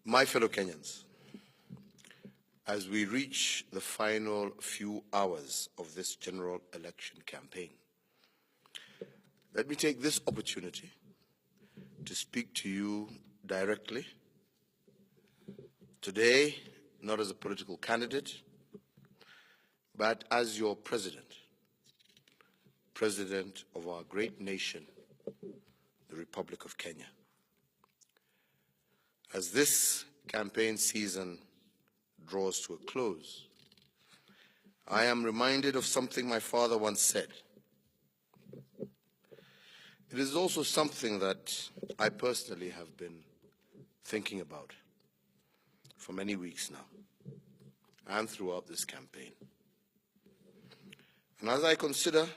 My fellow Kenyans, as we reach the final few hours of this general election campaign, let me take this opportunity to speak to you directly. Today, not as a political candidate, but as your president of our great nation, the Republic of Kenya. As this campaign season draws to a close, I am reminded of something my father once said. It is also something that I personally have been thinking about for many weeks now and throughout this campaign. And as I consider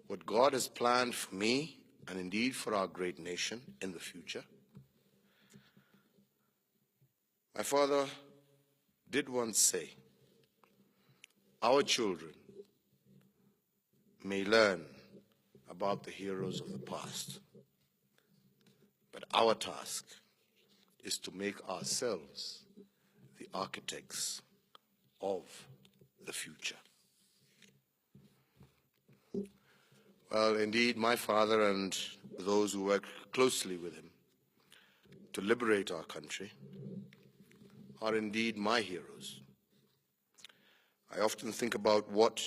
what God has planned for me and indeed for our great nation in the future, my father did once say, our children may learn about the heroes of the past, but our task is to make ourselves the architects of the future. Well, indeed, my father and those who work closely with him to liberate our country are indeed my heroes. I often think about what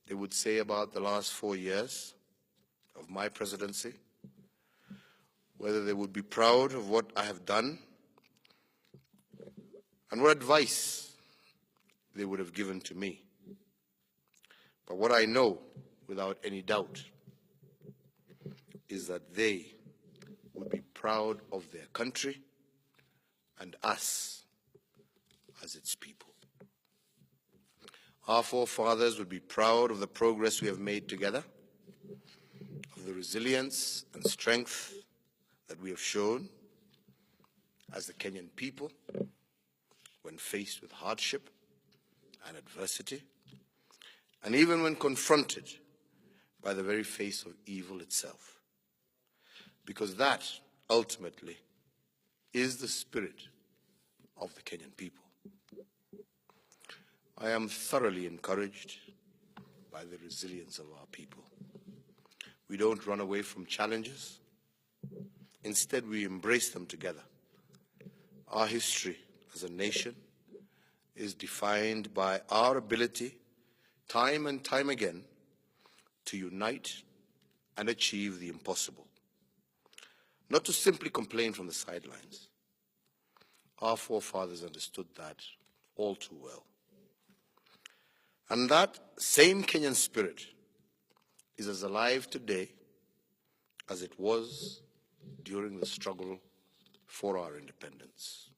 they would say about the last 4 years of my presidency, whether they would be proud of what I have done, and what advice they would have given to me. But what I know, without any doubt, is that they would be proud of their country and us as its people. Our forefathers would be proud of the progress we have made together, of the resilience and strength that we have shown as the Kenyan people when faced with hardship and adversity, and even when confronted by the very face of evil itself. Because that, ultimately, is the spirit of the Kenyan people. I am thoroughly encouraged by the resilience of our people. We don't run away from challenges. Instead, we embrace them together. Our history as a nation is defined by our ability, time and time again, to unite and achieve the impossible. Not to simply complain from the sidelines. Our forefathers understood that all too well. And that same Kenyan spirit is as alive today as it was during the struggle for our independence.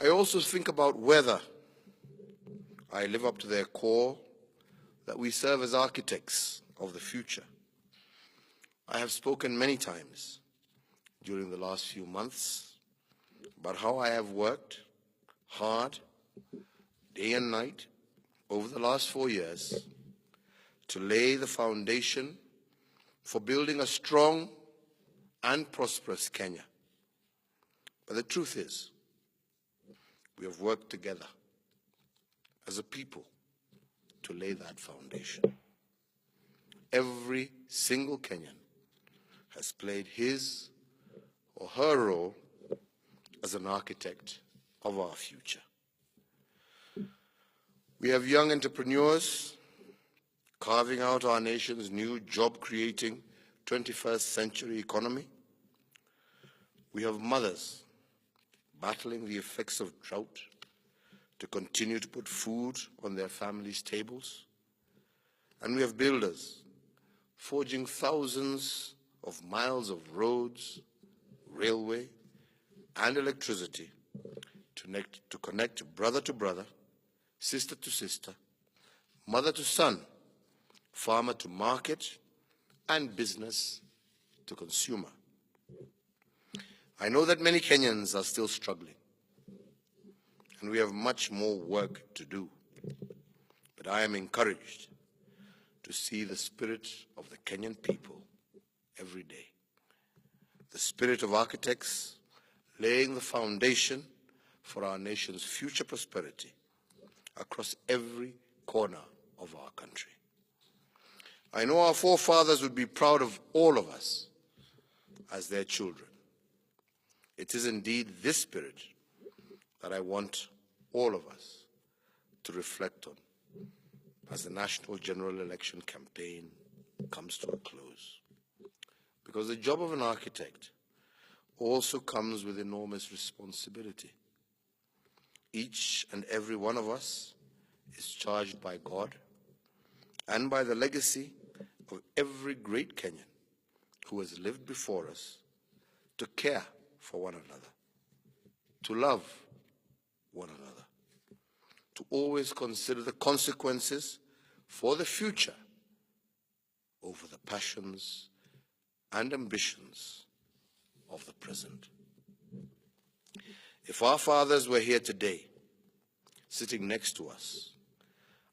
I also think about whether I live up to their call that we serve as architects of the future. I have spoken many times during the last few months about how I have worked hard, day and night, over the last 4 years to lay the foundation for building a strong and prosperous Kenya. But the truth is, we have worked together as a people to lay that foundation. Every single Kenyan has played his or her role as an architect of our future. We have young entrepreneurs carving out our nation's new job-creating 21st century economy. We have mothers battling the effects of drought to continue to put food on their families' tables. And we have builders forging thousands of miles of roads, railway, and electricity to connect brother to brother, sister to sister, mother to son, farmer to market, and business to consumer. I know that many Kenyans are still struggling, and we have much more work to do. But I am encouraged to see the spirit of the Kenyan people every day. The spirit of architects laying the foundation for our nation's future prosperity across every corner of our country. I know our forefathers would be proud of all of us as their children. It is indeed this spirit that I want all of us to reflect on as the national general election campaign comes to a close. Because the job of an architect also comes with enormous responsibility. Each and every one of us is charged by God and by the legacy of every great Kenyan who has lived before us to care for one another, to love one another, to always consider the consequences for the future over the passions and ambitions of the present. If our fathers were here today, sitting next to us,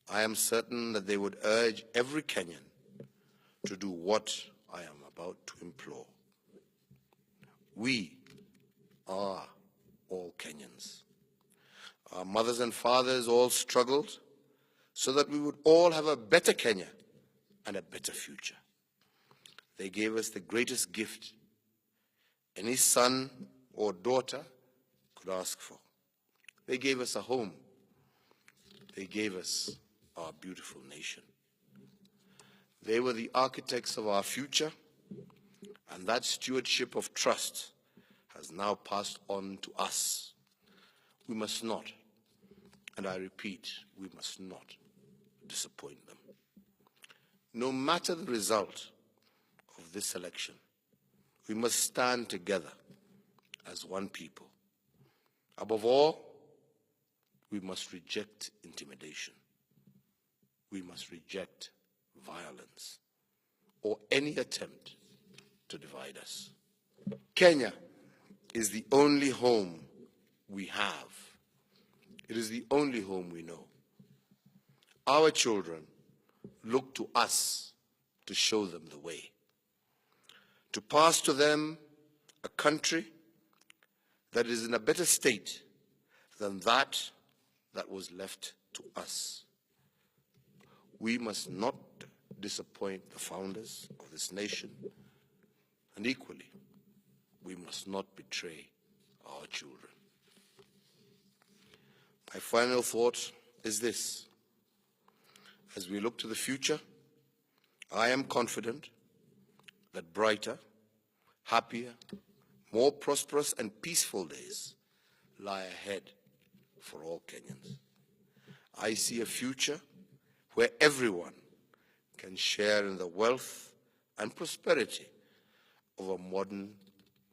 I am certain that they would urge every Kenyan to do what I am about to implore. We are all Kenyans. Our mothers and fathers all struggled so that we would all have a better Kenya and a better future. They gave us the greatest gift any son or daughter could ask for. They gave us a home. They gave us our beautiful nation. They were the architects of our future, and that stewardship of trust has now passed on to us. We must not, and I repeat, we must not disappoint them. No matter the result of this election, we must stand together as one people. Above all, we must reject intimidation. We must reject violence or any attempt to divide us. Kenya is the only home we have. It is the only home we know. Our children look to us to show them the way, to pass to them a country that is in a better state than that was left to us. We must not disappoint the founders of this nation, and equally, we must not betray our children. My final thought is this. As we look to the future, I am confident that brighter, happier, more prosperous and peaceful days lie ahead for all Kenyans. I see a future where everyone can share in the wealth and prosperity of a modern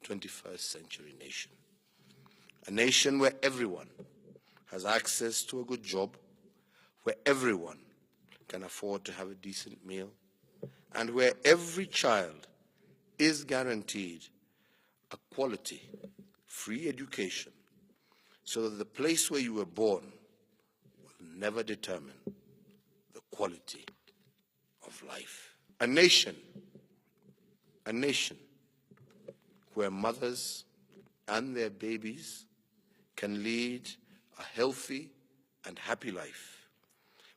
21st century nation. A nation where everyone has access to a good job, where everyone can afford to have a decent meal, and where every child is guaranteed a quality, free education, so that the place where you were born will never determine the quality of life. A nation where mothers and their babies can lead a healthy and happy life,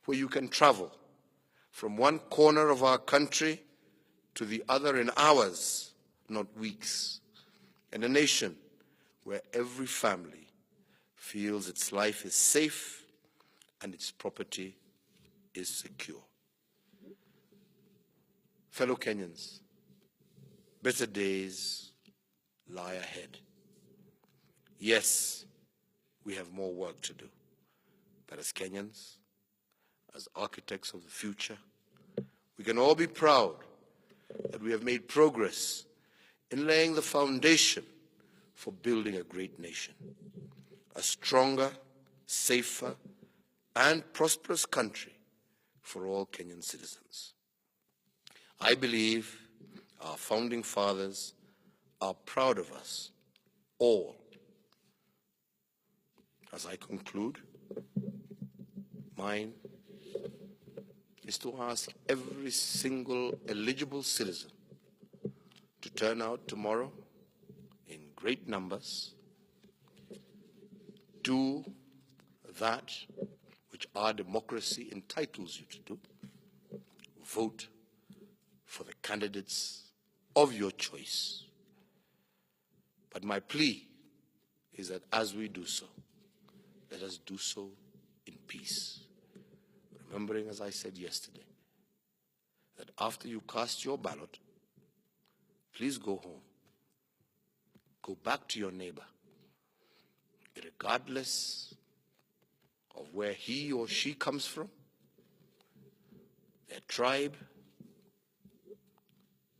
where you can travel from one corner of our country to the other in hours, not weeks, and a nation where every family feels its life is safe and its property is secure. Fellow Kenyans, better days lie ahead. Yes, we have more work to do, but as Kenyans, as architects of the future, we can all be proud that we have made progress in laying the foundation for building a great nation, a stronger, safer, and prosperous country for all Kenyan citizens. I believe our founding fathers are proud of us all. As I conclude, mine is to ask every single eligible citizen to turn out tomorrow in great numbers Do that which our democracy entitles you to do. Vote for the candidates of your choice. But my plea is that as we do so, let us do so in peace. Remembering, as I said yesterday, that after you cast your ballot, please go home. Go back to your neighbor, regardless of where he or she comes from, their tribe,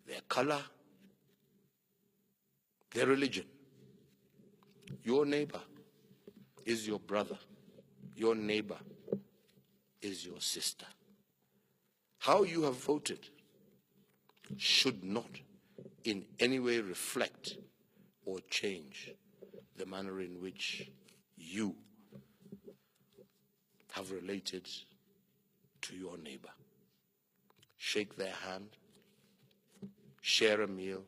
their color, their religion. Your neighbor is your brother. Your neighbor is your sister. How you have voted should not in any way reflect or change the manner in which you have related to your neighbor. Shake their hand, share a meal,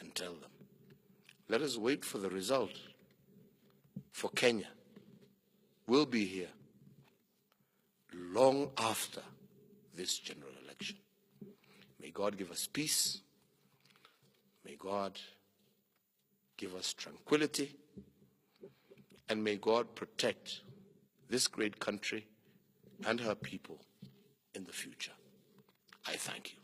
and tell them. Let us wait for the result. For Kenya will be here long after this general election. May God give us peace. May God give us tranquility. And may God protect this great country and her people in the future. I thank you.